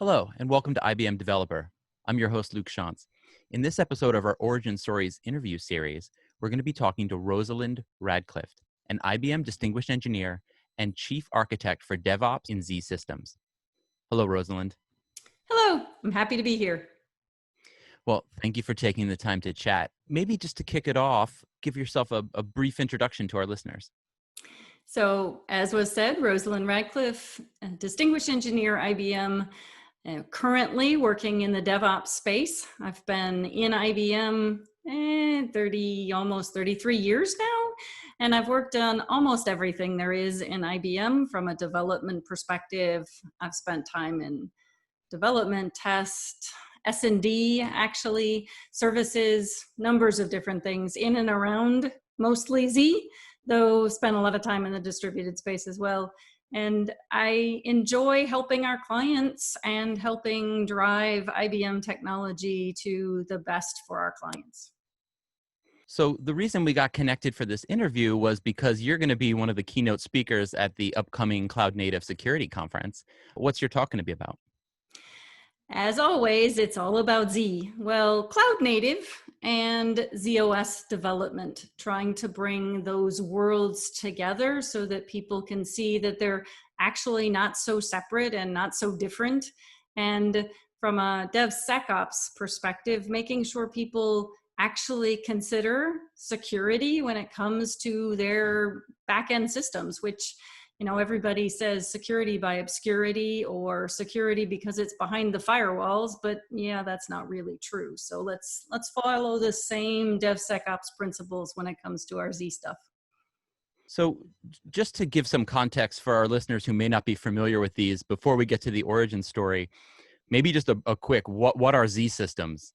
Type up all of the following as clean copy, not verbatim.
Hello, and welcome to IBM Developer. I'm your host, Luke Shantz. In this episode of our Origin Stories interview series, we're going to be talking to Rosalind Radcliffe, an IBM Distinguished Engineer and Chief Architect for DevOps in Z Systems. Hello, Rosalind. Hello, I'm happy to be here. Well, thank you for taking the time to chat. Maybe just to kick it off, give yourself a brief introduction to our listeners. So, as was said, Rosalind Radcliffe, a distinguished engineer, IBM, currently working in the DevOps space. I've been in IBM almost 33 years now, and I've worked on almost everything there is in IBM from a development perspective. I've spent time in development, test, S&D, actually, services, numbers of different things in and around mostly Z, though spent a lot of time in the distributed space as well. And I enjoy helping our clients and helping drive IBM technology to the best for our clients. So the reason we got connected for this interview was because you're going to be one of the keynote speakers at the upcoming Cloud Native Security Conference. What's your talk going to be about? As always, it's all about Z. Well, cloud native and ZOS development, trying to bring those worlds together so that people can see that they're actually not so separate and not so different. And from a DevSecOps perspective, making sure people actually consider security when it comes to their back-end systems, which everybody says security by obscurity or security because it's behind the firewalls, but yeah, that's not really true. So let's follow the same DevSecOps principles when it comes to our Z stuff. So just to give some context for our listeners who may not be familiar with these, before we get to the origin story, maybe just a quick, what are Z systems?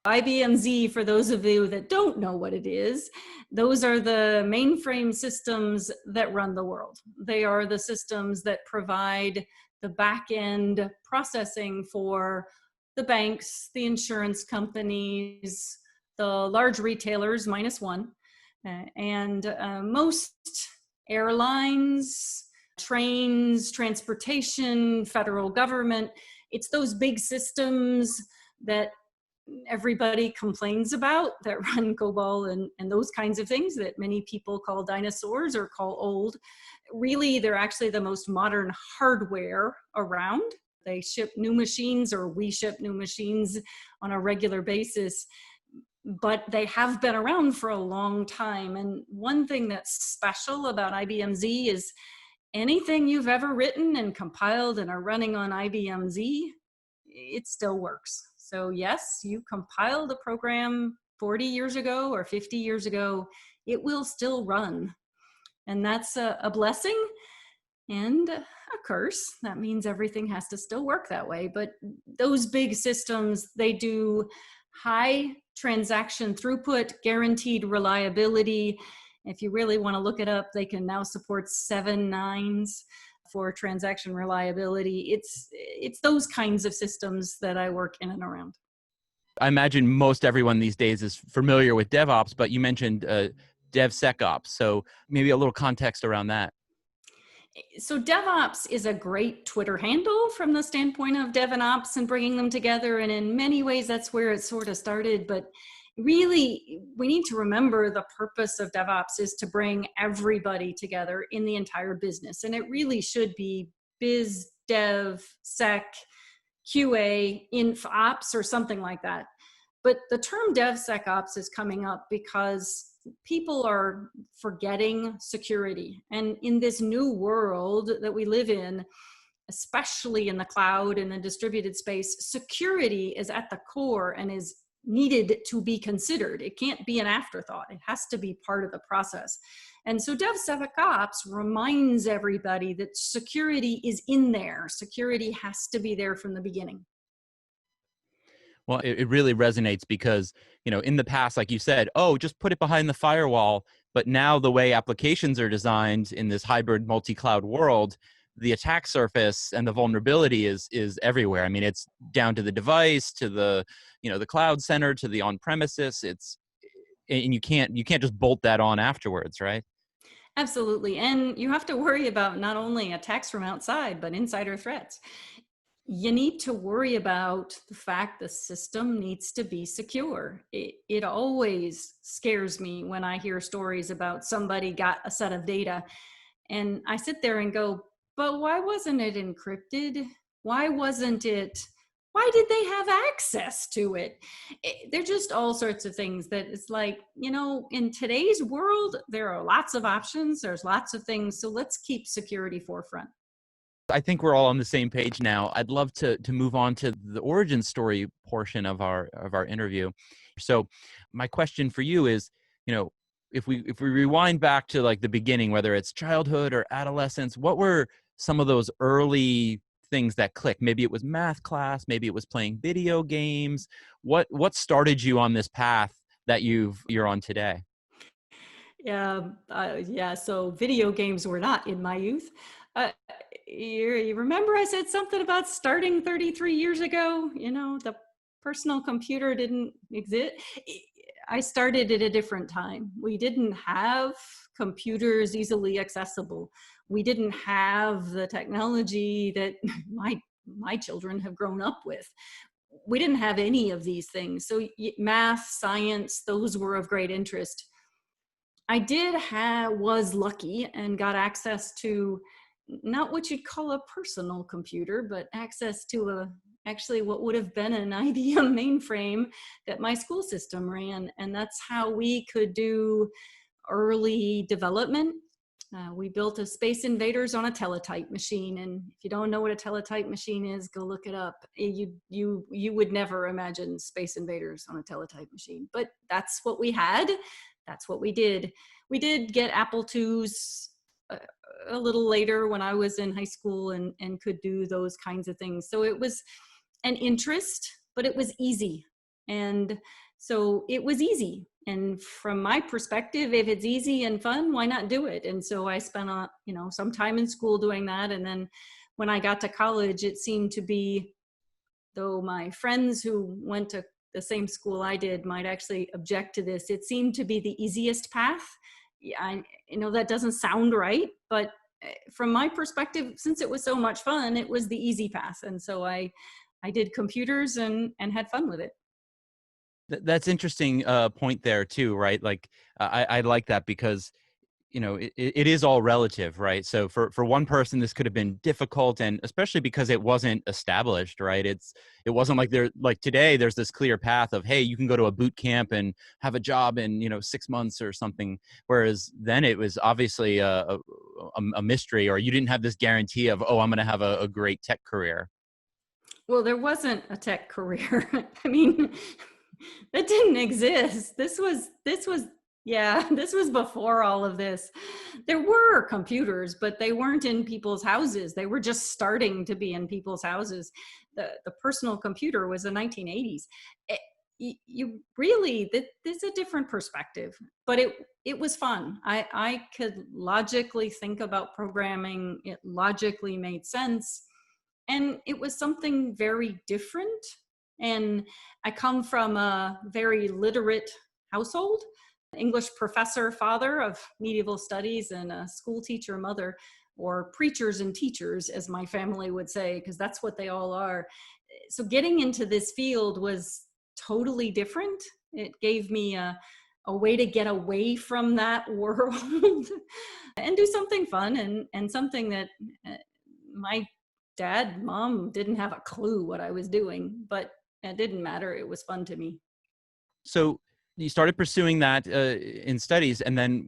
IBM Z, for those of you that don't know what it is, those are the mainframe systems that run the world. They are the systems that provide the back-end processing for the banks, the insurance companies, the large retailers, minus one, and most airlines, trains, transportation, federal government. It's those big systems that everybody complains about that run COBOL and those kinds of things that many people call dinosaurs or call old. Really, they're actually the most modern hardware around. They ship new machines, or we ship new machines on a regular basis, but they have been around for a long time. And one thing that's special about IBM Z is anything you've ever written and compiled and are running on IBM Z, it still works. So yes, you compiled a program 40 years ago or 50 years ago, it will still run. And that's a blessing and a curse. That means everything has to still work that way. But those big systems, they do high transaction throughput, guaranteed reliability. If you really want to look it up, they can now support 7 nines. For transaction reliability. It's those kinds of systems that I work in and around. I imagine most everyone these days is familiar with DevOps, but you mentioned DevSecOps. So maybe a little context around that. So DevOps is a great Twitter handle from the standpoint of Dev and Ops and bringing them together. And in many ways, that's where it sort of started. But really, we need to remember the purpose of DevOps is to bring everybody together in the entire business. And it really should be biz, dev, sec, QA, inf ops, or something like that. But the term DevSecOps is coming up because people are forgetting security. And in this new world that we live in, especially in the cloud and the distributed space, security is at the core and is needed to be considered. It can't be an afterthought. It has to be part of the process. And so DevSecOps reminds everybody that security is in there. Security has to be there from the beginning. Well, it really resonates because, in the past, like you said, just put it behind the firewall. But now the way applications are designed in this hybrid multi-cloud world, the attack surface and the vulnerability is everywhere. I mean, it's down to the device, to the cloud center, to the on-premises. And you can't just bolt that on afterwards, right? Absolutely. And you have to worry about not only attacks from outside, but insider threats. you need to worry about the fact the system needs to be secure. It always scares me when I hear stories about somebody got a set of data and I sit there and go, but why wasn't it encrypted? Why wasn't it? Why did they have access to it? They're just all sorts of things that it's like, in today's world, there are lots of options. There's lots of things. So let's keep security forefront. I think we're all on the same page now. I'd love to move on to the origin story portion of our interview. So my question for you is, if we rewind back to like the beginning, whether it's childhood or adolescence, what were some of those early things that clicked? Maybe it was math class, maybe it was playing video games. What started you on this path that you're on today? Yeah. So video games were not in my youth. Uh, you remember I said something about starting 33 years ago? The personal computer didn't exist. I started at a different time. We didn't have computers easily accessible. We didn't have the technology that my children have grown up with. We didn't have any of these things. So math, science, those were of great interest. I was lucky and got access to not what you'd call a personal computer, but access to actually what would have been an IBM mainframe that my school system ran. And that's how we could do early development. We built a Space Invaders on a teletype machine. And if you don't know what a teletype machine is, go look it up. You would never imagine Space Invaders on a teletype machine, but that's what we had. That's what we did. We did get Apple IIs a little later when I was in high school and could do those kinds of things. So it was an interest, but it was easy. And so it was easy. And from my perspective, if it's easy and fun, why not do it? And so I spent some time in school doing that. And then when I got to college, it seemed to be, though my friends who went to the same school I did might actually object to this, it seemed to be the easiest path. I that doesn't sound right, but from my perspective, since it was so much fun, it was the easy path. And so I did computers and had fun with it. That's interesting point there too, right? Like I like that because it is all relative, right? So for one person, this could have been difficult, and especially because it wasn't established, right? It wasn't like today, there's this clear path of, hey, you can go to a boot camp and have a job in, 6 months or something. Whereas then it was obviously a mystery, or you didn't have this guarantee of, oh, I'm going to have a great tech career. Well, there wasn't a tech career. I mean, that didn't exist. This was before all of this. There were computers, but they weren't in people's houses. They were just starting to be in people's houses. The personal computer was the 1980s. There's a different perspective, but it was fun. I could logically think about programming. It logically made sense. And it was something very different. And I come from a very literate household. English professor father of medieval studies and a school teacher mother, or preachers and teachers, as my family would say, because that's what they all are. So getting into this field was totally different. It gave me a way to get away from that world and do something fun and something that my dad, mom didn't have a clue what I was doing, but it didn't matter. It was fun to me. So you started pursuing that in studies, and then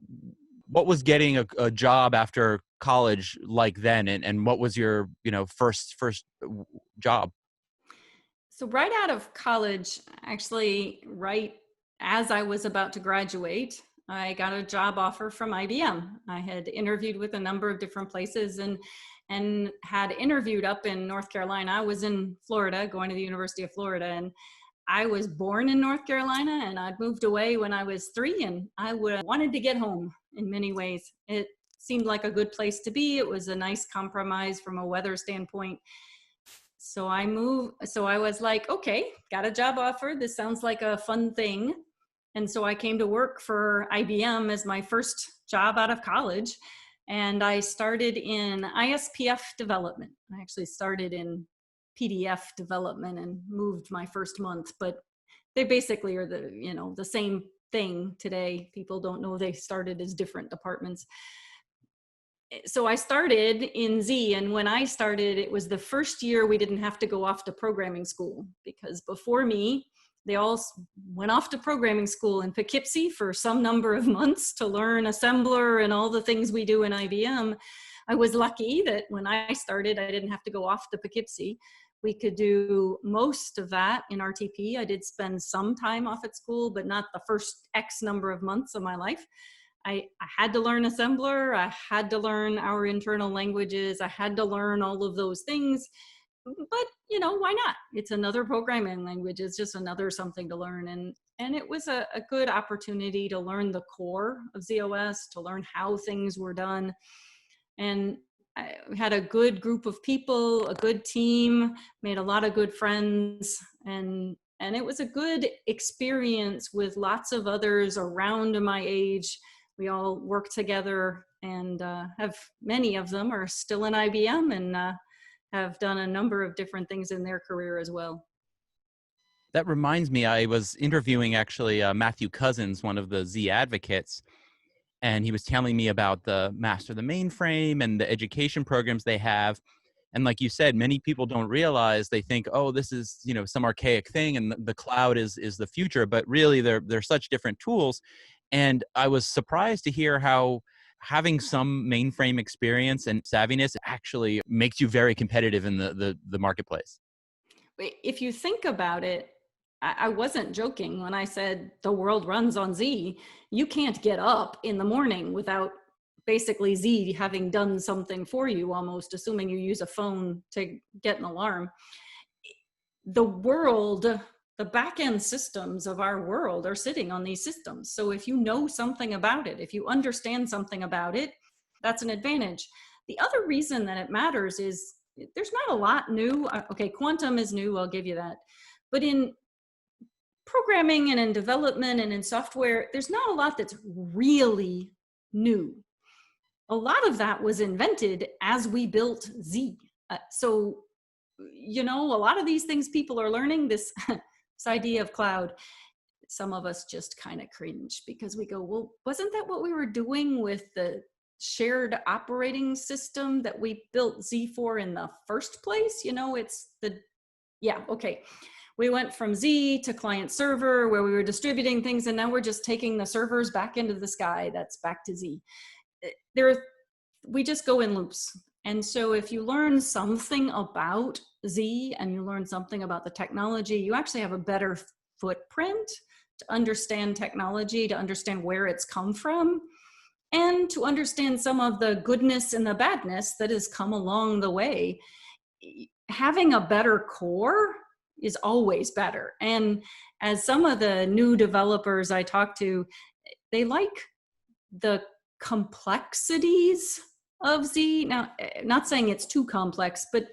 what was getting a job after college like then, and what was your first job? So right out of college, actually right as I was about to graduate, I got a job offer from IBM. I had interviewed with a number of different places and had interviewed up in North Carolina. I was in Florida, going to the University of Florida, and I was born in North Carolina, and I'd moved away when I was 3, and I wanted to get home in many ways. It seemed like a good place to be. It was a nice compromise from a weather standpoint. So I was like, okay, got a job offer. This sounds like a fun thing. And so I came to work for IBM as my first job out of college. And I started in ISPF development. I actually started in PDF development and moved my first month, but they basically are the same thing today. People don't know they started as different departments. So I started in Z, and when I started, it was the first year we didn't have to go off to programming school, because before me, they all went off to programming school in Poughkeepsie for some number of months to learn assembler and all the things we do in IBM. I was lucky that when I started, I didn't have to go off to Poughkeepsie. We could do most of that in RTP. I did spend some time off at school, but not the first X number of months of my life. I had to learn assembler. I had to learn our internal languages. I had to learn all of those things. But, why not? It's another programming language. It's just another something to learn. And it was a good opportunity to learn the core of ZOS, to learn how things were done. And I had a good group of people, a good team, made a lot of good friends, and it was a good experience with lots of others around my age. We all work together, and many of them are still in IBM and have done a number of different things in their career as well. That reminds me, I was interviewing actually Matthew Cousins, one of the Z advocates, and he was telling me about the Master the Mainframe and the education programs they have. And like you said, many people don't realize, they think, oh, this is, some archaic thing and the cloud is the future, but really they're such different tools. And I was surprised to hear how having some mainframe experience and savviness actually makes you very competitive in the marketplace. If you think about it, I wasn't joking when I said the world runs on Z. You can't get up in the morning without basically Z having done something for you, almost, assuming you use a phone to get an alarm. The world, the back-end systems of our world are sitting on these systems. So if you know something about it, if you understand something about it, that's an advantage. The other reason that it matters is there's not a lot new. Okay, quantum is new, I'll give you that. But in programming and in development and in software, there's not a lot that's really new. A lot of that was invented as we built Z. So, a lot of these things people are learning, this idea of cloud, some of us just kind of cringe because we go, well, wasn't that what we were doing with the shared operating system that we built Z for in the first place? Okay. We went from Z to client server where we were distributing things, and now we're just taking the servers back into the sky. That's back to Z. We just go in loops. And so if you learn something about Z and you learn something about the technology, you actually have a better footprint to understand technology, to understand where it's come from, and to understand some of the goodness and the badness that has come along the way. Having a better core is always better. And as some of the new developers I talk to, they like the complexities of Z. Now, not saying it's too complex, but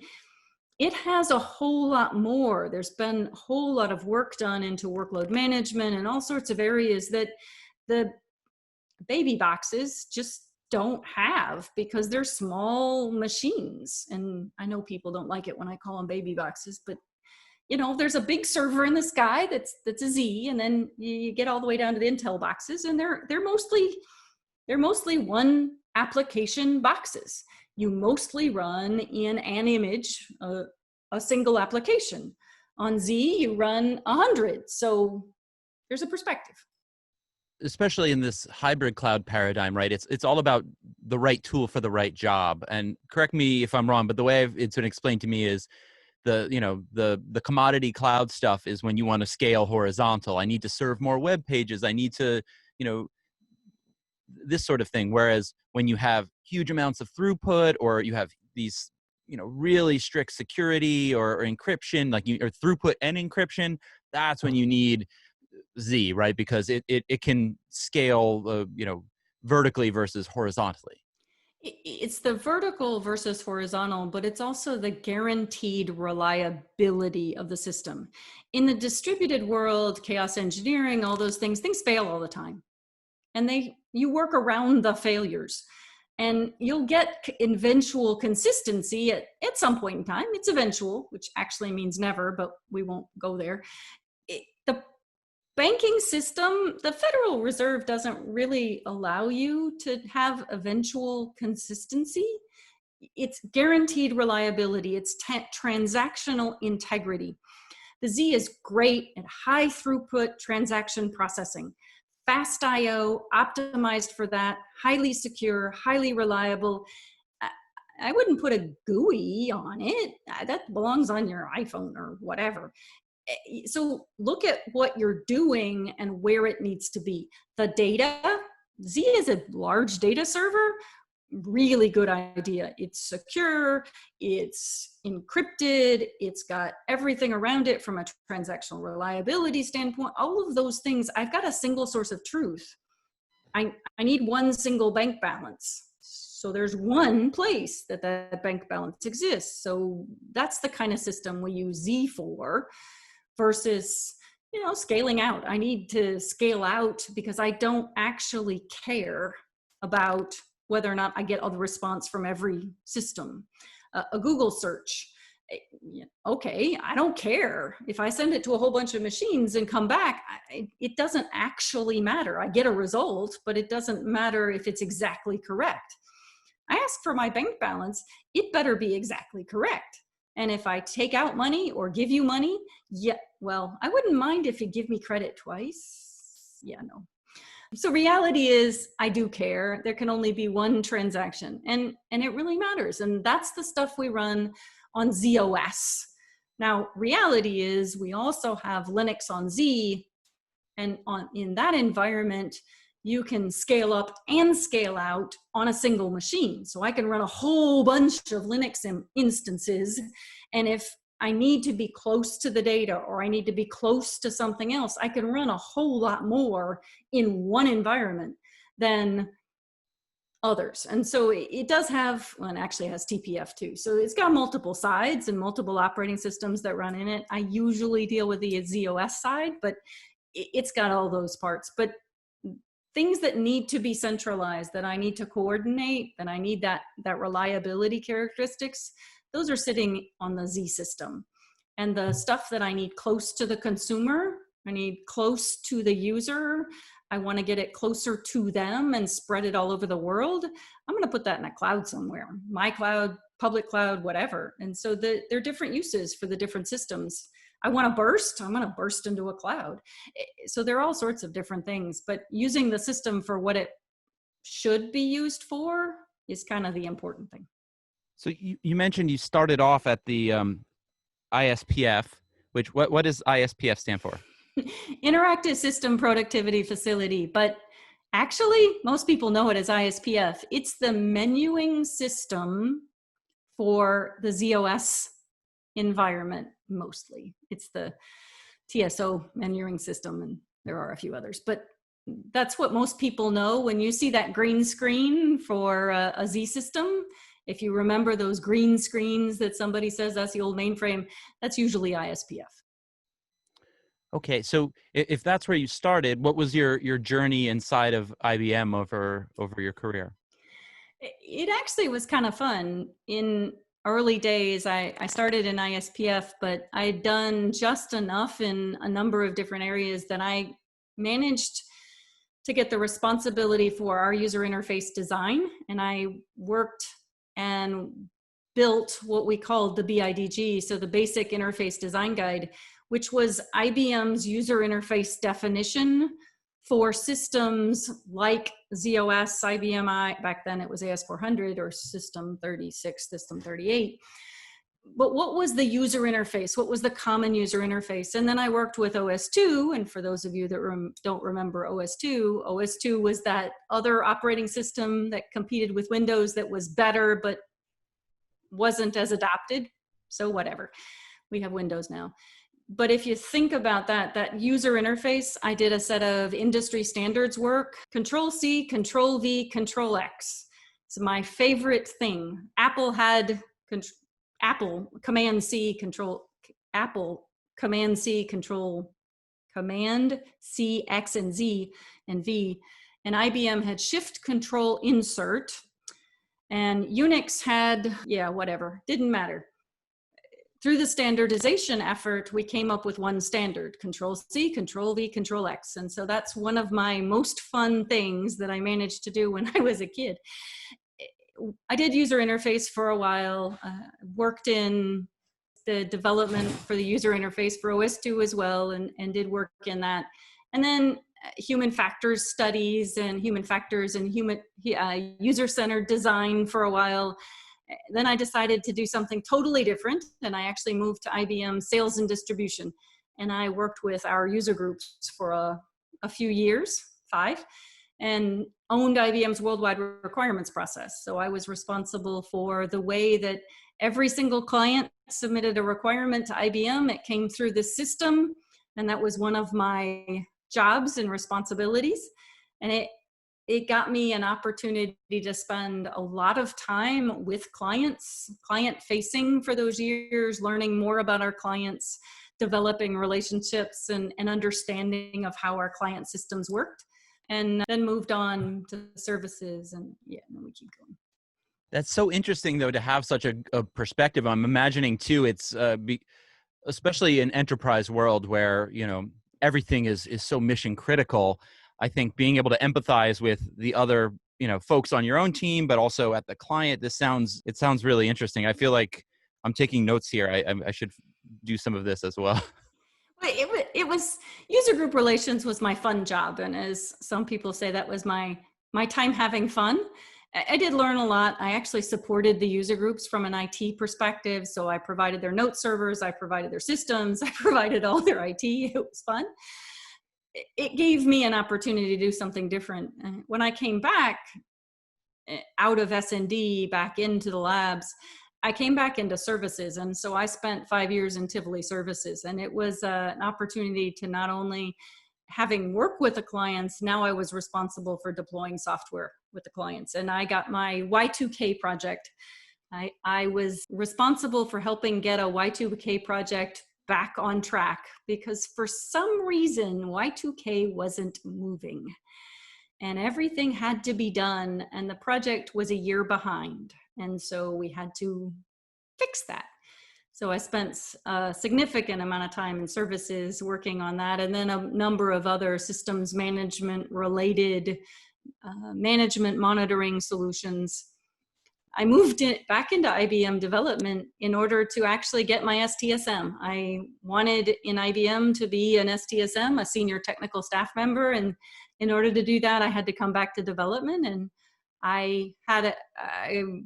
it has a whole lot more. There's been a whole lot of work done into workload management and all sorts of areas that the baby boxes just don't have because they're small machines. And I know people don't like it when I call them baby boxes, but there's a big server in the sky that's a Z, and then you get all the way down to the Intel boxes, and they're mostly one application boxes. You mostly run in an image, a single application. On Z, you run 100. So there's a perspective. Especially in this hybrid cloud paradigm, right? It's all about the right tool for the right job. And correct me if I'm wrong, but the way it's been explained to me is the commodity cloud stuff is when you want to scale horizontal. I need to serve more web pages. I need to, this sort of thing. Whereas when you have huge amounts of throughput, or you have these, really strict security or encryption, or throughput and encryption, that's when you need Z, right? Because it can scale, vertically versus horizontally. It's the vertical versus horizontal, but it's also the guaranteed reliability of the system. In the distributed world, chaos engineering, all those things fail all the time. And you work around the failures. And you'll get eventual consistency at some point in time. It's eventual, which actually means never, but we won't go there. The banking system, the Federal Reserve doesn't really allow you to have eventual consistency. It's guaranteed reliability. It's transactional integrity. The Z is great at high throughput transaction processing. Fast I/O, optimized for that, highly secure, highly reliable. I wouldn't put a GUI on it. That belongs on your iPhone or whatever. So look at what you're doing and where it needs to be. The data, Z is a large data server. Really good idea. It's secure, it's encrypted, it's got everything around it from a transactional reliability standpoint. All of those things, I've got a single source of truth. I need one single bank balance. So there's one place that that bank balance exists. So that's the kind of system we use Z for, versus, you know, scaling out. I need to scale out because I don't actually care about whether or not I get all the response from every system. A Google search, okay, I don't care. If I send it to a whole bunch of machines and come back, it doesn't actually matter. I get a result, but it doesn't matter if it's exactly correct. I ask for my bank balance, it better be exactly correct. And if I take out money or give you money, yeah, well, I wouldn't mind if you give me credit twice. Yeah, no. So reality is, I do care. There can only be one transaction, and it really matters. And that's the stuff we run on ZOS. Now, reality is we also have Linux on Z, and in that environment, you can scale up and scale out on a single machine. So I can run a whole bunch of Linux instances, and if I need to be close to the data or I need to be close to something else, I can run a whole lot more in one environment than others. And so it does have, well, it actually has TPF too. So it's got multiple sides and multiple operating systems that run in it. I usually deal with the ZOS side, but it's got all those parts. But things that need to be centralized, that I need to coordinate, that I need that reliability characteristics, those are sitting on the Z system. And the stuff that I need close to the consumer, I need close to the user, I want to get it closer to them and spread it all over the world, I'm going to put that in a cloud somewhere. My cloud, public cloud, whatever. And so there are different uses for the different systems. I want to burst, I'm going to burst into a cloud. So there are all sorts of different things, but using the system for what it should be used for is kind of the important thing. So you mentioned you started off at the ISPF, which what does ISPF stand for? Interactive System Productivity Facility, but actually most people know it as ISPF. It's the menuing system for the ZOS environment mostly. It's the TSO menuing system, and there are a few others, but that's what most people know. When you see that green screen for a Z system, if you remember those green screens that somebody says that's the old mainframe, that's usually ISPF. Okay, so if that's where you started, what was your journey inside of IBM over your career? It actually was kind of fun. In early days, I started in ISPF, but I'd done just enough in a number of different areas that I managed to get the responsibility for our user interface design. And I worked and built what we called the BIDG, so the Basic Interface Design Guide, which was IBM's user interface definition for systems like ZOS, IBM I, back then it was AS400, or System 36, System 38. But what was the user interface? What was the common user interface? And then I worked with OS2, and for those of you that don't remember OS2, OS2 was that other operating system that competed with Windows that was better, but wasn't as adopted. So whatever, we have Windows now. But if you think about that user interface, I did a set of industry standards work, Control C, Control V, Control X. It's my favorite thing. Apple had Apple Command C, Control, Apple Command C, Control, Command C, X and Z and V. And IBM had Shift Control Insert. And Unix had, yeah, whatever, didn't matter. Through the standardization effort, we came up with one standard, Control C, Control V, Control X. And so that's one of my most fun things that I managed to do when I was a kid. I did user interface for a while, worked in the development for the user interface for OS2 as well, and did work in that. And then human factors studies and human factors and user-centered design for a while. Then I decided to do something totally different, and I actually moved to IBM sales and distribution. And I worked with our user groups for a few years, 5, and owned IBM's worldwide requirements process. So I was responsible for the way that every single client submitted a requirement to IBM. It came through the system, and that was one of my jobs and responsibilities. And it got me an opportunity to spend a lot of time with clients, client-facing for those years, learning more about our clients, developing relationships and understanding of how our client systems worked, and then moved on to services, and yeah, and then we keep going. That's so interesting, though, to have such a perspective. I'm imagining, too, it's especially in enterprise world where, you know, everything is so mission critical. I think being able to empathize with the other, you know, folks on your own team, but also at the client, it sounds really interesting. I feel like I'm taking notes here. I should do some of this as well. It was user group relations was my fun job, and as some people say, that was my time having fun. I did learn a lot. I actually supported the user groups from an IT perspective, so I provided their note servers, I provided their systems, I provided all their IT. It was fun. It gave me an opportunity to do something different. When I came back out of S&D back into the labs, I came back into services. And so I spent 5 years in Tivoli services, and it was an opportunity to not only having work with the clients, now I was responsible for deploying software with the clients. And I got my Y2K project. I was responsible for helping get a Y2K project back on track, because for some reason Y2K wasn't moving and everything had to be done, and the project was a year behind, and so we had to fix that. So I spent a significant amount of time in services working on that, and then a number of other systems management related management monitoring solutions. I moved back into IBM development in order to actually get my STSM. I wanted in IBM to be an STSM, a senior technical staff member, and in order to do that, I had to come back to development, and I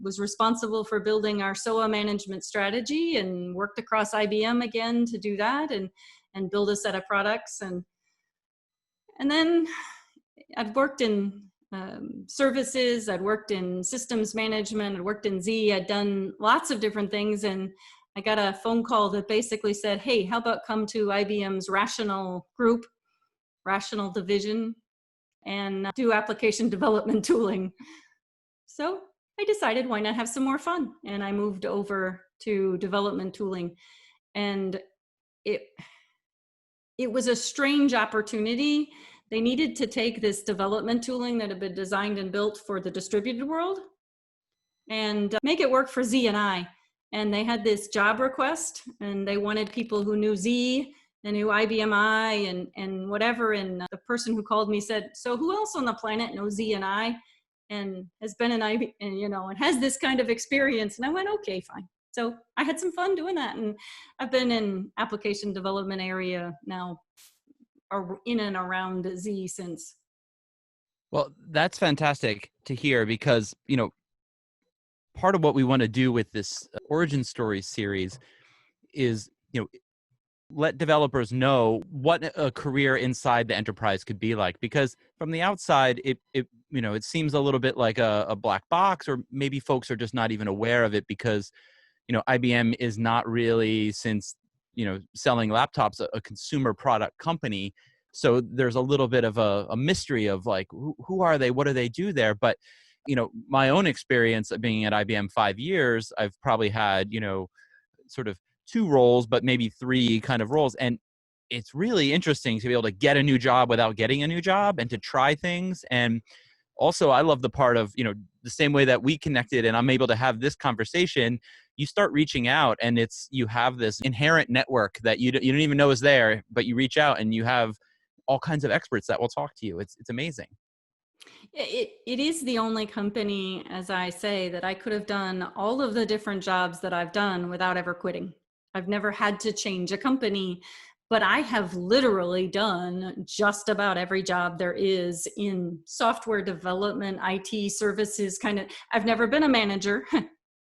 was responsible for building our SOA management strategy and worked across IBM again to do that and build a set of products. And then I've worked in services, I'd worked in systems management, I'd worked in Z, I'd done lots of different things, and I got a phone call that basically said, hey, how about come to IBM's Rational group, Rational division, and do application development tooling. So I decided, why not have some more fun? And I moved over to development tooling. And it was a strange opportunity. They needed to take this development tooling that had been designed and built for the distributed world and make it work for Z and I. And they had this job request, and they wanted people who knew Z and knew IBM I and whatever. And the person who called me said, so who else on the planet knows Z and I and has been an IBM, and, you know, and has this kind of experience? And I went, okay, fine. So I had some fun doing that. And I've been in application development area now in and around Z since. Well, that's fantastic to hear, because, you know, part of what we want to do with this origin stories series is, you know, let developers know what a career inside the enterprise could be like, because from the outside, it you know, it seems a little bit like a black box, or maybe folks are just not even aware of it because, you know, IBM is not really, since, you know, selling laptops, a consumer product company. So there's a little bit of a mystery of like, who are they? What do they do there? But, you know, my own experience of being at IBM 5 years, I've probably had, you know, sort of 2 roles, but maybe 3 kind of roles. And it's really interesting to be able to get a new job without getting a new job and to try things. And also I love the part of, you know, the same way that we connected and I'm able to have this conversation, you start reaching out and you have this inherent network that you don't even know is there, but you reach out and you have all kinds of experts that will talk to you. It's amazing. It is the only company, as I say, that I could have done all of the different jobs that I've done without ever quitting. I've never had to change a company, but I have literally done just about every job there is in software development, IT services, kind of. I've never been a manager,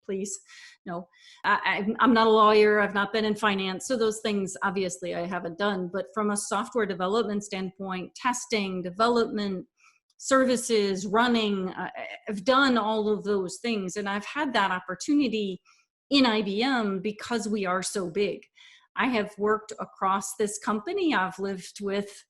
please. No, I'm not a lawyer. I've not been in finance. So those things, obviously, I haven't done. But from a software development standpoint, testing, development, services, running, I've done all of those things. And I've had that opportunity in IBM because we are so big. I have worked across this company. I've lived with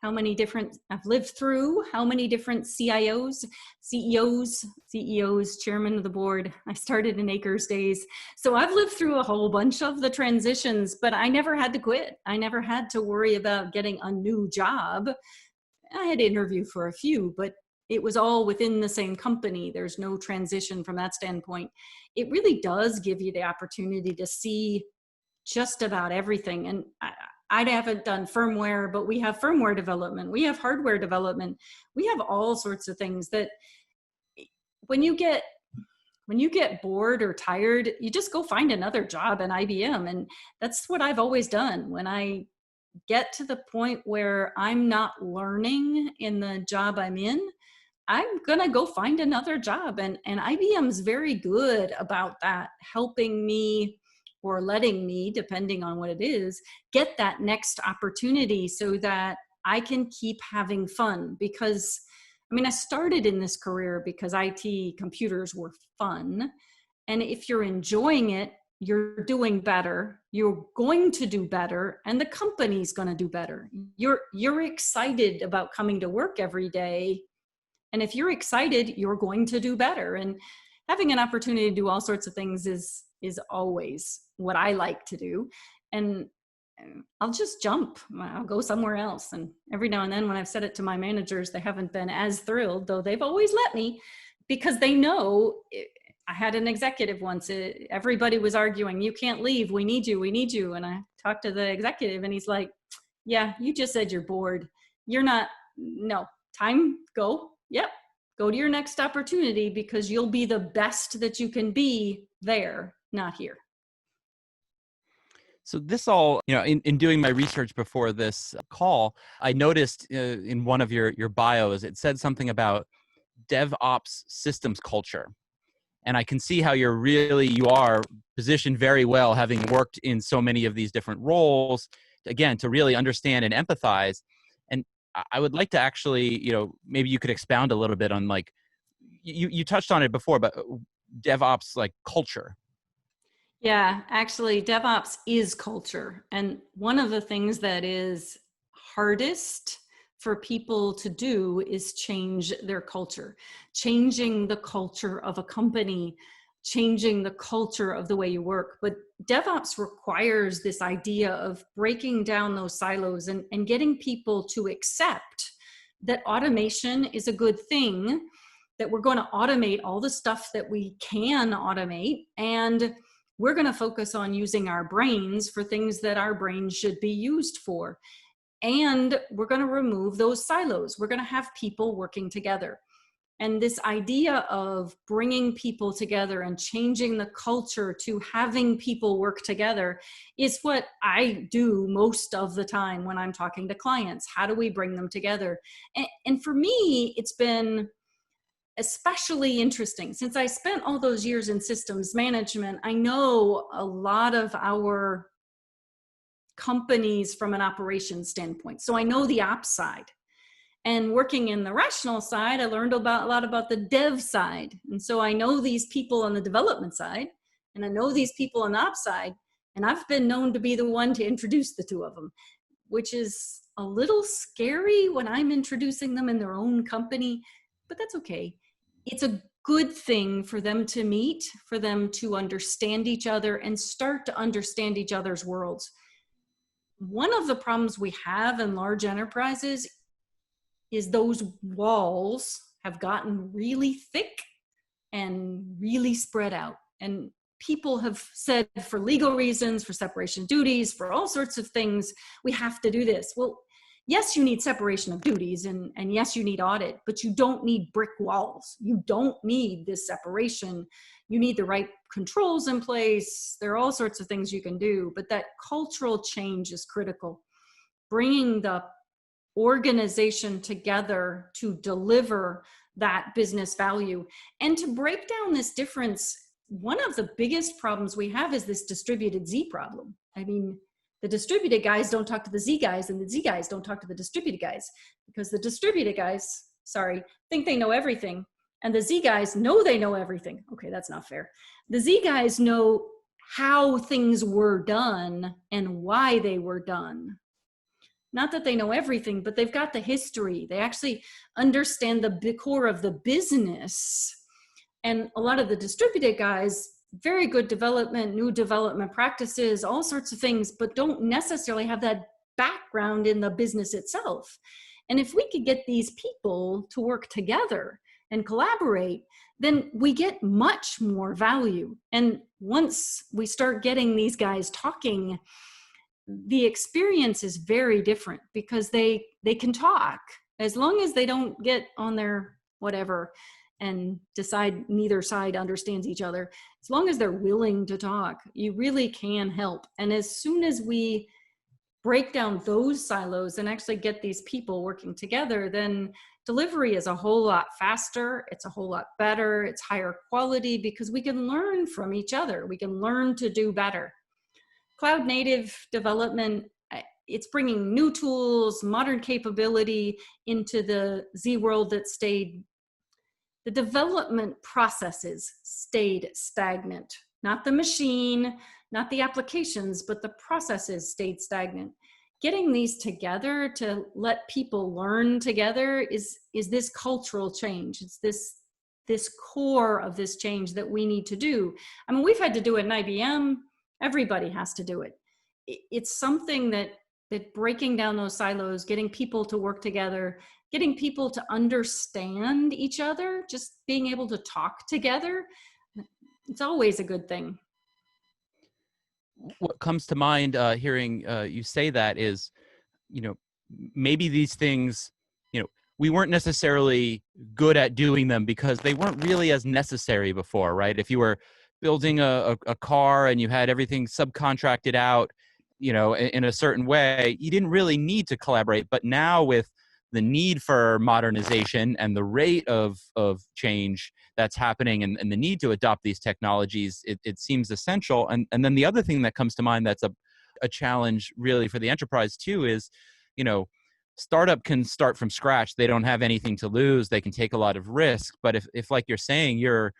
how many different CIOs, CEOs, chairman of the board. I started in Acres days. So I've lived through a whole bunch of the transitions, but I never had to quit. I never had to worry about getting a new job. I had to interview for a few, but it was all within the same company. There's no transition from that standpoint. It really does give you the opportunity to see just about everything. And I haven't done firmware, but we have firmware development. We have hardware development. We have all sorts of things that when you get bored or tired, you just go find another job in IBM. And that's what I've always done. When I get to the point where I'm not learning in the job I'm in, I'm going to go find another job. And IBM's very good about that, helping me or letting me, depending on what it is, get that next opportunity so that I can keep having fun. Because, I mean, I started in this career because IT computers were fun. And if you're enjoying it, you're doing better, you're going to do better, and the company's going to do better. You're excited about coming to work every day. And if you're excited, you're going to do better. And having an opportunity to do all sorts of things is always what I like to do. And I'll just jump. I'll go somewhere else. And every now and then when I've said it to my managers, they haven't been as thrilled, though they've always let me, because they know. I had an executive once, everybody was arguing, you can't leave, we need you. And I talked to the executive and he's like, yeah, you just said you're bored. You're not, no, time, go. Yep, go to your next opportunity because you'll be the best that you can be there, not here. So this all, in doing my research before this call, I noticed in one of your bios, it said something about DevOps systems culture. And I can see how you are positioned very well, having worked in so many of these different roles, again, to really understand and empathize. And I would like to actually, maybe you could expound a little bit on, like, you touched on it before, but DevOps, like, culture. Yeah, actually, DevOps is culture. And one of the things that is hardest for people to do is change their culture, changing the culture of a company, changing the culture of the way you work. But DevOps requires this idea of breaking down those silos and getting people to accept that automation is a good thing, that we're going to automate all the stuff that we can automate, and we're going to focus on using our brains for things that our brains should be used for. And we're going to remove those silos. We're going to have people working together. And this idea of bringing people together and changing the culture to having people work together is what I do most of the time when I'm talking to clients. How do we bring them together? And for me, it's been especially interesting. Since I spent all those years in systems management, I know a lot of our companies from an operations standpoint. So I know the ops side. And working in the rational side, I learned a lot about the dev side. And so I know these people on the development side, and I know these people on the ops side, and I've been known to be the one to introduce the two of them, which is a little scary when I'm introducing them in their own company, but that's okay. It's a good thing for them to meet, for them to understand each other and start to understand each other's worlds. One of the problems we have in large enterprises is those walls have gotten really thick and really spread out. And people have said for legal reasons, for separation of duties, for all sorts of things, we have to do this. Well, yes, you need separation of duties, and yes, you need audit, but you don't need brick walls. You don't need this separation. You need the right controls in place. There are all sorts of things you can do, but that cultural change is critical. Bringing the organization together to deliver that business value and to break down this difference. One of the biggest problems we have is this distributed Z problem. I mean, the distributed guys don't talk to the Z guys, and the Z guys don't talk to the distributed guys, because the distributed guys, think they know everything, and the Z guys know they know everything. Okay, that's not fair. The Z guys know how things were done and why they were done. Not that they know everything, but they've got the history. They actually understand the core of the business. And a lot of the distributed guys, very good development, new development practices, all sorts of things, but don't necessarily have that background in the business itself. And if we could get these people to work together and collaborate, then we get much more value. And once we start getting these guys talking, the experience is very different, because they can talk as long as they don't get on their whatever and decide neither side understands each other. As long as they're willing to talk, you really can help. And as soon as we break down those silos and actually get these people working together, then delivery is a whole lot faster. It's a whole lot better. It's higher quality, because we can learn from each other. We can learn to do better. Cloud native development, it's bringing new tools, modern capability into the Z world that stayed. The development processes stayed stagnant. Not the machine, not the applications, but the processes stayed stagnant. Getting these together to let people learn together is this cultural change. It's this core of this change that we need to do. I mean, we've had to do it in IBM. Everybody has to do it. It's something that breaking down those silos, getting people to work together, getting people to understand each other, just being able to talk together, it's always a good thing. What comes to mind hearing you say that is, maybe these things, we weren't necessarily good at doing them because they weren't really as necessary before, right? If you were building a car and you had everything subcontracted out, in a certain way, you didn't really need to collaborate. But now with the need for modernization and the rate of change that's happening and the need to adopt these technologies, it seems essential. And then the other thing that comes to mind that's a challenge really for the enterprise too is, startup can start from scratch. They don't have anything to lose. They can take a lot of risk. But if like you're saying, you're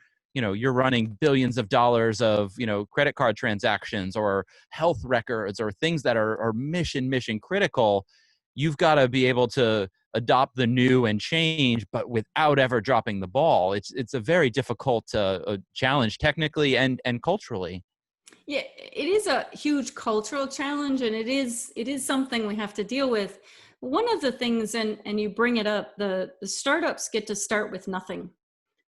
running billions of dollars of, credit card transactions or health records or things that are mission critical, you've got to be able to adopt the new and change, but without ever dropping the ball. It's a very difficult challenge technically and culturally. Yeah, it is a huge cultural challenge, and it is something we have to deal with. One of the things, and you bring it up, the startups get to start with nothing.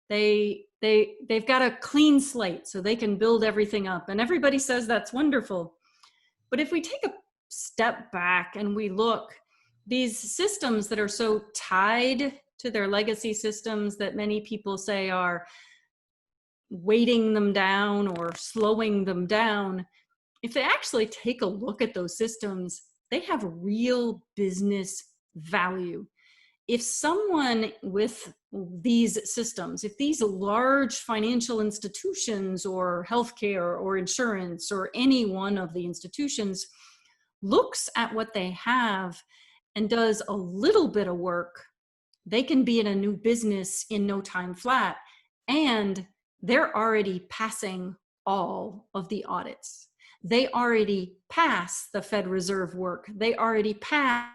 They've got a clean slate, so they can build everything up, and everybody says that's wonderful. But if we take a step back and we look, these systems that are so tied to their legacy systems that many people say are weighting them down or slowing them down, if they actually take a look at those systems, they have real business value. If someone with these systems, if these large financial institutions or healthcare or insurance or any one of the institutions looks at what they have and does a little bit of work, they can be in a new business in no time flat. And they're already passing all of the audits. They already pass the Fed Reserve work. They already pass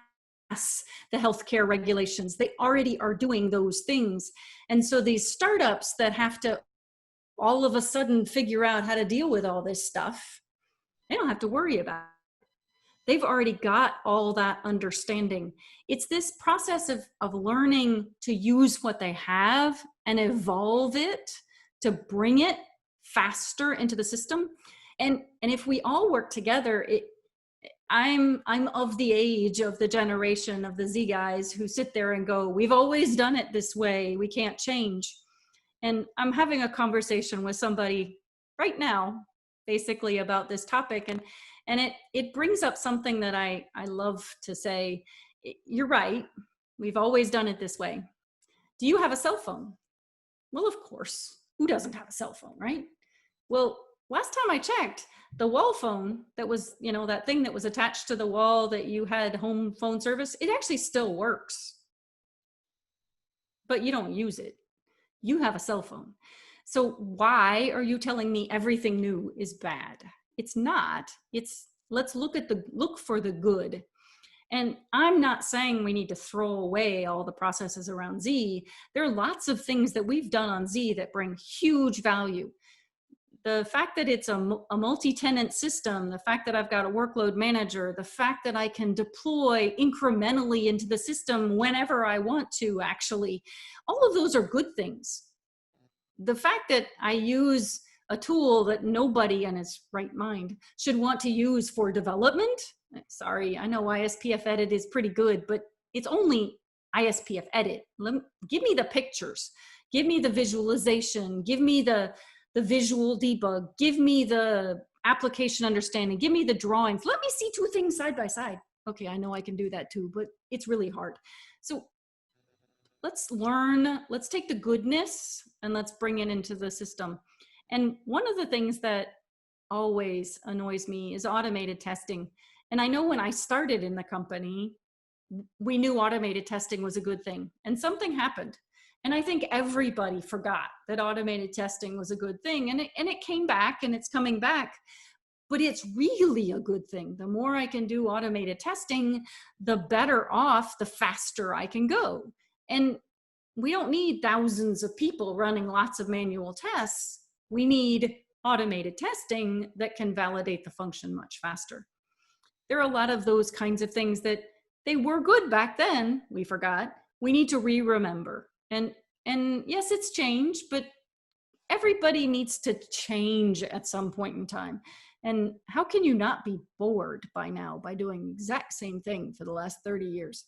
the healthcare regulations. They already are doing those things. And so these startups that have to all of a sudden figure out how to deal with all this stuff, they don't have to worry about it. They've already got all that understanding. It's this process of learning to use what they have and evolve it to bring it faster into the system. And if we all work together, I'm of the age of the generation of the Z guys who sit there and go, we've always done it this way, we can't change. And I'm having a conversation with somebody right now, basically about this topic. And it brings up something that I love to say. You're right, we've always done it this way. Do you have a cell phone? Well, of course, who doesn't have a cell phone, right? Well, last time I checked, the wall phone that was, that thing that was attached to the wall that you had home phone service, it actually still works. But you don't use it. You have a cell phone. So why are you telling me everything new is bad? It's not. It's, let's look for the good. And I'm not saying we need to throw away all the processes around Z. There are lots of things that we've done on Z that bring huge value. The fact that it's a multi-tenant system, the fact that I've got a workload manager, the fact that I can deploy incrementally into the system whenever I want to, actually, all of those are good things. The fact that I use a tool that nobody in his right mind should want to use for development, sorry, I know ISPF edit is pretty good, but it's only ISPF edit. Give me the pictures, give me the visualization, give me the visual debug, give me the application understanding, give me the drawings. Let me see two things side by side. Okay, I know I can do that too, but it's really hard. So let's learn, let's take the goodness and let's bring it into the system. And one of the things that always annoys me is automated testing. And I know when I started in the company, we knew automated testing was a good thing, and something happened. And I think everybody forgot that automated testing was a good thing, and it came back, and it's coming back, but it's really a good thing. The more I can do automated testing, the better off, the faster I can go. And we don't need thousands of people running lots of manual tests. We need automated testing that can validate the function much faster. There are a lot of those kinds of things that they were good back then, we forgot. We need to remember. And yes, it's changed, but everybody needs to change at some point in time. And how can you not be bored by now by doing the exact same thing for the last 30 years?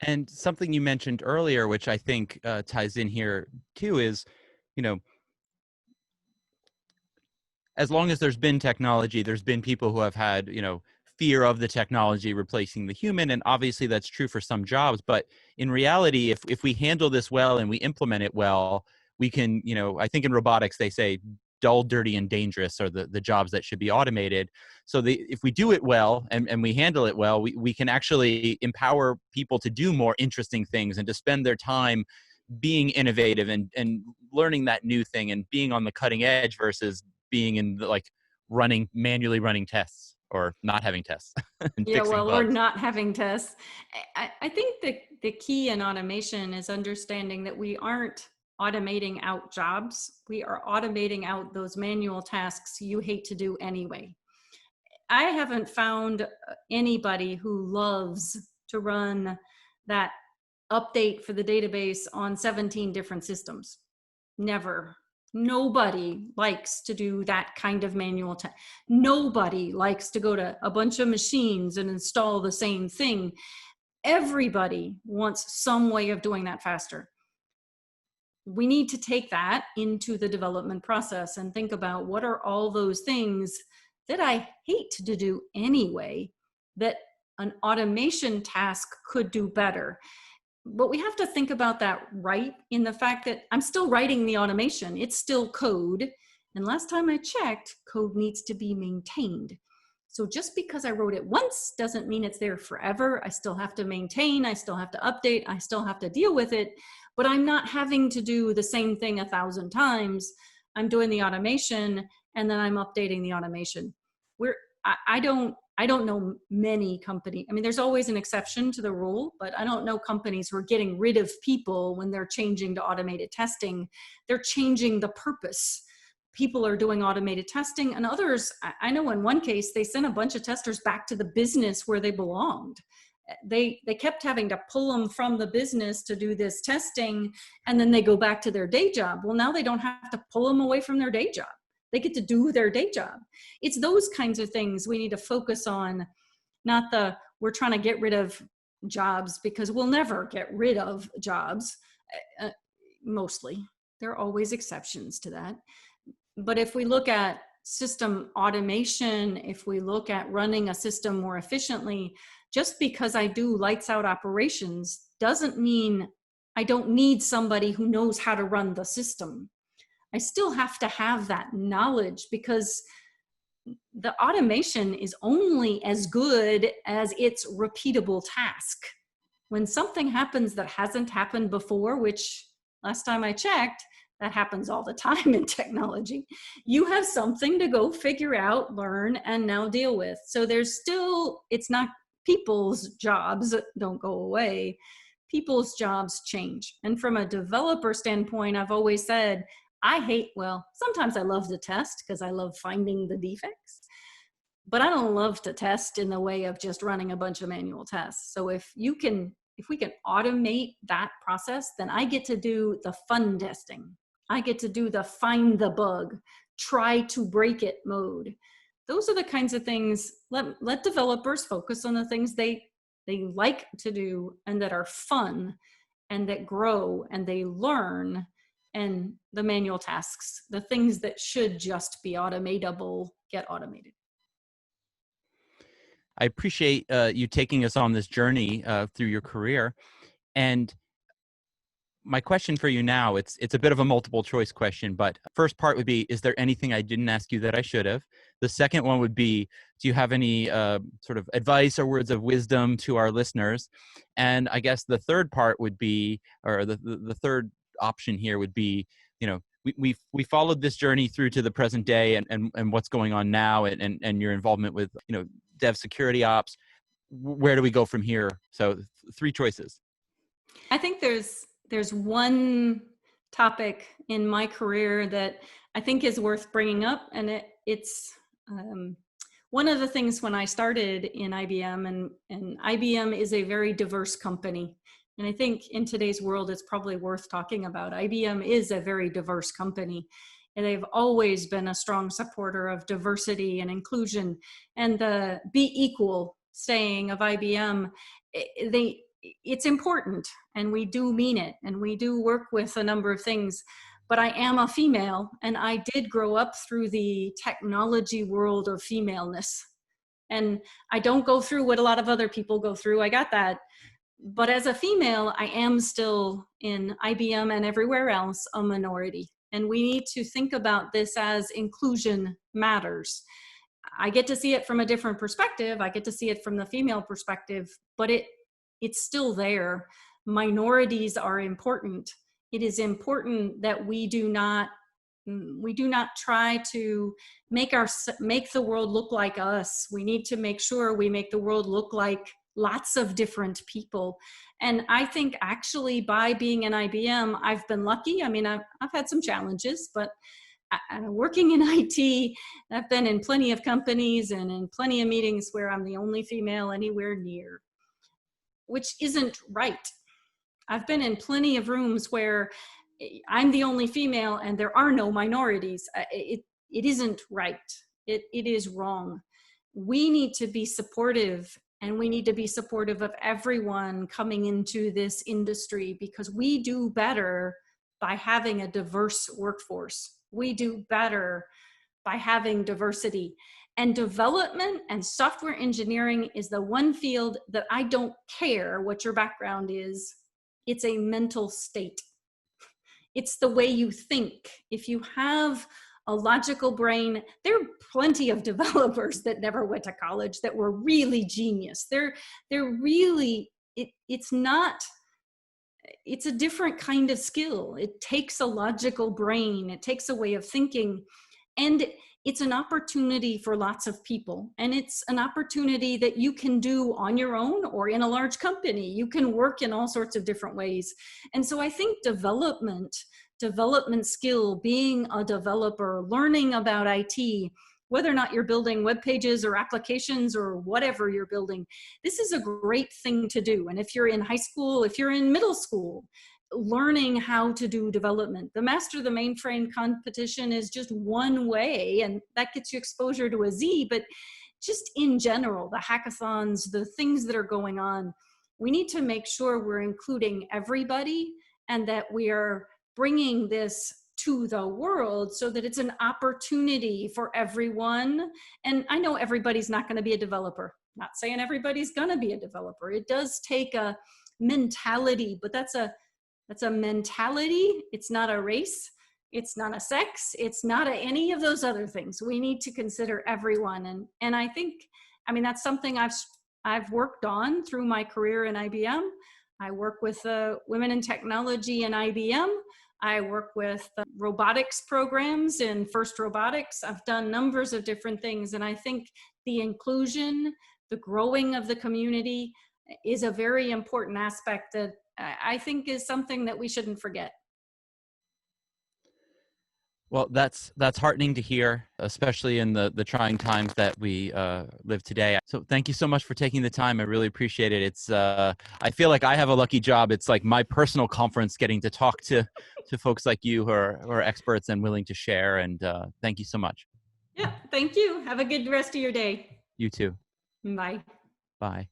And something you mentioned earlier, which I think ties in here too, is, as long as there's been technology, there's been people who have had, fear of the technology replacing the human. And obviously that's true for some jobs. But in reality, if we handle this well and we implement it well, we can, I think in robotics, they say dull, dirty, and dangerous are the jobs that should be automated. So if we do it well and we handle it well, we can actually empower people to do more interesting things and to spend their time being innovative and learning that new thing and being on the cutting edge versus being in the, manually running tests or not having tests. And yeah, well, bugs. or not having tests. I think the key in automation is understanding that we aren't automating out jobs. We are automating out those manual tasks you hate to do anyway. I haven't found anybody who loves to run that update for the database on 17 different systems. Never. Nobody likes to do that kind of manual task. Nobody likes to go to a bunch of machines and install the same thing. Everybody wants some way of doing that faster. We need to take that into the development process and think about what are all those things that I hate to do anyway that an automation task could do better. But we have to think about that right in the fact that I'm still writing the automation. It's still code. And last time I checked, code needs to be maintained. So just because I wrote it once doesn't mean it's there forever. I still have to maintain, I still have to update, I still have to deal with it, but I'm not having to do the same thing 1,000 times. I'm doing the automation and then I'm updating the automation. I don't know many companies. I mean, there's always an exception to the rule, but I don't know companies who are getting rid of people when they're changing to automated testing. They're changing the purpose. People are doing automated testing, and others, I know in one case, they sent a bunch of testers back to the business where they belonged. they kept having to pull them from the business to do this testing, and then they go back to their day job. Well, now they don't have to pull them away from their day job. They get to do their day job. It's those kinds of things we need to focus on, not the, we're trying to get rid of jobs, because we'll never get rid of jobs, mostly. There are always exceptions to that. But if we look at system automation, if we look at running a system more efficiently, just because I do lights out operations doesn't mean I don't need somebody who knows how to run the system. I still have to have that knowledge, because the automation is only as good as its repeatable task. When something happens that hasn't happened before, which last time I checked, that happens all the time in technology, you have something to go figure out, learn, and now deal with. So there's still, it's not, people's jobs don't go away. People's jobs change. And from a developer standpoint, I've always said, well, sometimes I love to test because I love finding the defects, but I don't love to test in the way of just running a bunch of manual tests. So if we can automate that process, then I get to do the fun testing. I get to do the find the bug, try to break it mode. Those are the kinds of things, let developers focus on the things they like to do and that are fun and that grow and they learn, and the manual tasks, the things that should just be automatable, get automated. I appreciate you taking us on this journey through your career. And my question for you now, it's a bit of a multiple choice question, but first part would be, is there anything I didn't ask you that I should have? The second one would be, do you have any sort of advice or words of wisdom to our listeners? And I guess the third part would be, or the third option here would be, we followed this journey through to the present day and what's going on now and your involvement with, DevSecOps. Where do we go from here? So three choices. I think there's one topic in my career that I think is worth bringing up, and it's one of the things when I started in IBM, and IBM is a very diverse company. And I think in today's world, it's probably worth talking about. IBM is a very diverse company, and they've always been a strong supporter of diversity and inclusion. And the be equal saying of IBM, it's important, and we do mean it, and we do work with a number of things. But I am a female, and I did grow up through the technology world of femaleness. And I don't go through what a lot of other people go through. I got that. But as a female, I am still in IBM and everywhere else a minority. And we need to think about this as inclusion matters. I get to see it from a different perspective. I get to see it from the female perspective, but it's still there. Minorities are important. It is important that we do not try to make the world look like us. We need to make sure we make the world look like lots of different people. And I think actually by being in IBM, I've been lucky. I mean, I've had some challenges, but working in IT, I've been in plenty of companies and in plenty of meetings where I'm the only female anywhere near, which isn't right. I've been in plenty of rooms where I'm the only female and there are no minorities. It isn't right. It is wrong. We need to be supportive, and we need to be supportive of everyone coming into this industry, because we do better by having a diverse workforce. We do better by having diversity. And development and software engineering is the one field that I don't care what your background is. It's a mental state. It's the way you think. If you have a logical brain, there are plenty of developers that never went to college that were really genius. They're really, it's a different kind of skill. It takes a logical brain. It takes a way of thinking. And it's an opportunity for lots of people. And it's an opportunity that you can do on your own or in a large company. You can work in all sorts of different ways. And so I think development skill, being a developer, learning about IT, whether or not you're building web pages or applications or whatever you're building. This is a great thing to do. And if you're in high school, if you're in middle school, learning how to do development. The Master the Mainframe competition is just one way, and that gets you exposure to a Z, but just in general, the hackathons, the things that are going on, we need to make sure we're including everybody and that we are bringing this to the world so that it's an opportunity for everyone. And I know everybody's not going to be a developer. Not saying everybody's going to be a developer. It does take a mentality, but that's a mentality. It's not a race. It's not a sex. It's not any of those other things. We need to consider everyone. And I think, I mean, that's something I've worked on through my career in IBM. I work with women in technology in IBM. I work with robotics programs in First Robotics. I've done numbers of different things. And I think the inclusion, the growing of the community is a very important aspect that I think is something that we shouldn't forget. Well, that's heartening to hear, especially in the trying times that we live today. So thank you so much for taking the time. I really appreciate it. It's I feel like I have a lucky job. It's like my personal conference getting to talk to folks like you who are experts and willing to share. And thank you so much. Yeah, thank you. Have a good rest of your day. You too. Bye. Bye.